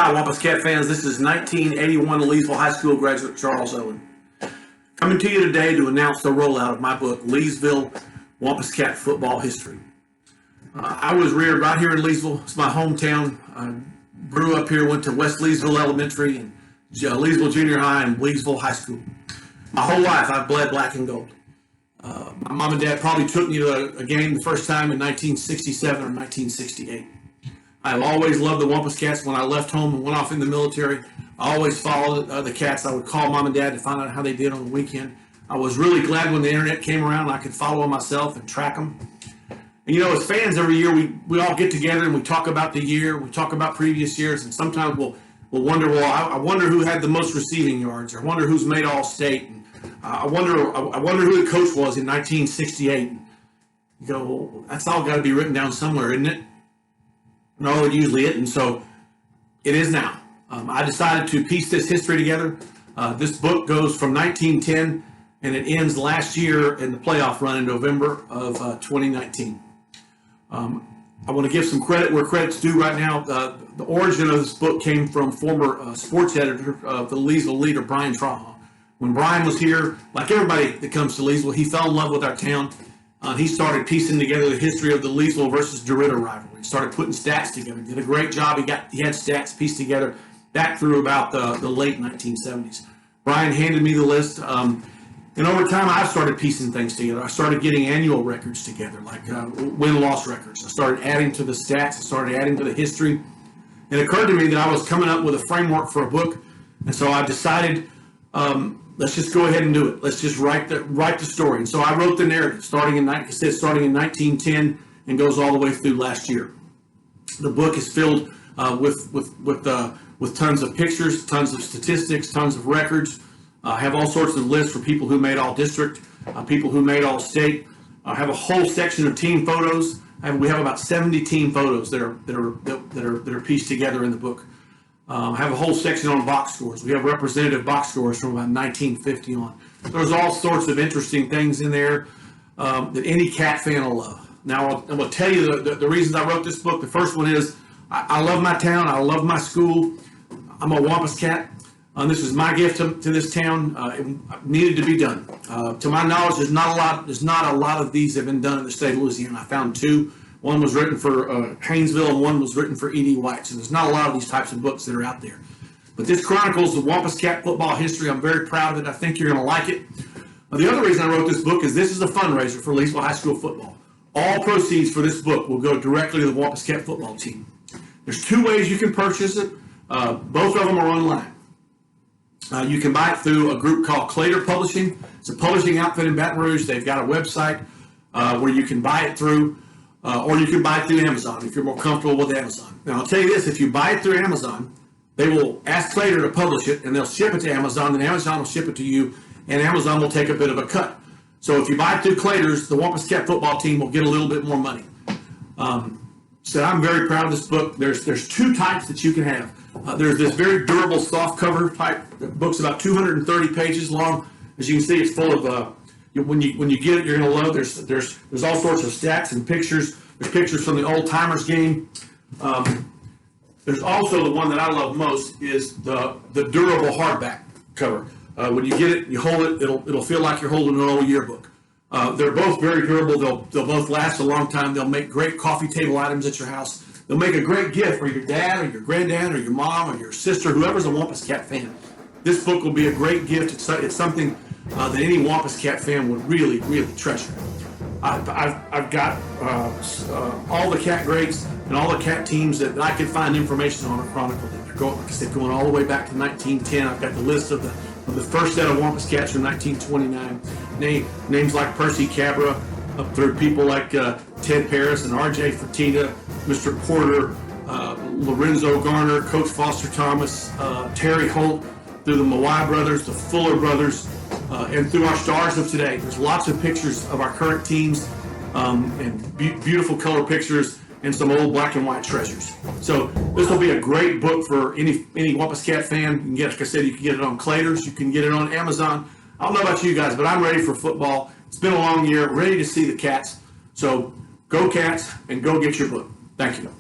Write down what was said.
Hi, Wampus Cat fans. This is 1981 Leesville High School graduate Charles Owen. Coming to you today to announce the rollout of my book, Leesville Wampus Cat Football History. I was reared right here in Leesville. It's my hometown. I grew up here, went to West Leesville Elementary and Leesville Junior High and Leesville High School. My whole life I've bled black and gold. My mom and dad probably took me to a game the first time in 1967 or 1968. I've always loved the Wampus Cats. When I left home and went off in the military, I always followed the Cats. I would call mom and dad to find out how they did on the weekend. I was really glad when the internet came around and I could follow them myself and track them. And you know, as fans, every year we all get together and we talk about the year, we talk about previous years, and sometimes we'll wonder, well, I wonder who had the most receiving yards, or I wonder who's made All-State, and I wonder who the coach was in 1968. You go, well, that's all got to be written down somewhere, isn't it? No, it usually isn't. So it is now. I decided to piece this history together. This book goes from 1910 and it ends last year in the playoff run in November of 2019. I want to give some credit where credit's due right now. The origin of this book came from former sports editor of the Leesville Leader, Brian Traha. When Brian was here, like everybody that comes to Leesville, he fell in love with our town. He started piecing together the history of the Leesville versus DeRidder rivalry. He started putting stats together. Did a great job. He had stats pieced together back through about the late 1970s. Brian handed me the list, and over time I started piecing things together. I started getting annual records together, like win-loss records. I started adding to the stats. I started adding to the history. It occurred to me that I was coming up with a framework for a book, and so I decided, let's just go ahead and do it. Let's just write the story. And so I wrote the narrative, starting in 1910 and goes all the way through last year. The book is filled with tons of pictures, tons of statistics, tons of records. I have all sorts of lists for people who made all district, people who made all state. I have a whole section of team photos. We have about 70 team photos that are pieced together in the book. I have a whole section on box scores. We have representative box scores from about 1950 on. There's all sorts of interesting things in there that any Cat fan will love. Now, I'm going to tell you the reasons I wrote this book. The first one is I love my town. I love my school. I'm a Wampus Cat. This is my gift to this town. It needed to be done. To my knowledge, there's not a lot of these that have been done in the state of Louisiana. I found two. One was written for Haynesville and one was written for E.D. White. So there's not a lot of these types of books that are out there. But this chronicles the Wampus Cat football history. I'm very proud of it. I think you're going to like it. The other reason I wrote this book is this is a fundraiser for Leesville High School football. All proceeds for this book will go directly to the Wampus Cat football team. There's two ways you can purchase it. Both of them are online. You can buy it through a group called Clater Publishing. It's a publishing outfit in Baton Rouge. They've got a website where you can buy it through. Or you can buy it through Amazon if you're more comfortable with Amazon. Now, I'll tell you this, if you buy it through Amazon, they will ask Clater to publish it, and they'll ship it to Amazon, and Amazon will ship it to you, and Amazon will take a bit of a cut. So if you buy it through Clater's, the Wampus Cat football team will get a little bit more money. So I'm very proud of this book. There's two types that you can have. There's this very durable soft cover type. The book's about 230 pages long. As you can see, it's full of when you get it, you're going to love. There's all sorts of stats and pictures. There's pictures from the old timers game. There's also the one that I love most is the durable hardback cover. When you get it, you hold it, it'll feel like you're holding an old yearbook. They're both very durable. They'll both last a long time. They'll make great coffee table items at your house. They'll make a great gift for your dad or your granddad or your mom or your sister, whoever's a Wampus Cat fan. This book will be a great gift. It's something that any Wampus Cat fan would really, really treasure. I've got all the Cat grades and all the Cat teams that I could find information on are chronicled. Like I said, going all the way back to 1910. I've got the list of the first set of Wampus Cats from 1929. Names like Percy Cabra, up through people like Ted Paris and R.J. Fertitta, Mr. Porter, Lorenzo Garner, Coach Foster Thomas, Terry Holt, through the Mawai brothers, the Fuller brothers, and through our stars of today. There's lots of pictures of our current teams and beautiful color pictures and some old black and white treasures. So this will be a great book for any Wampus Cat fan. You can get, like I said, you can get it on Clater's, you can get it on Amazon. I don't know about you guys, but I'm ready for football. It's been a long year, ready to see the Cats. So go Cats and go get your book. Thank you.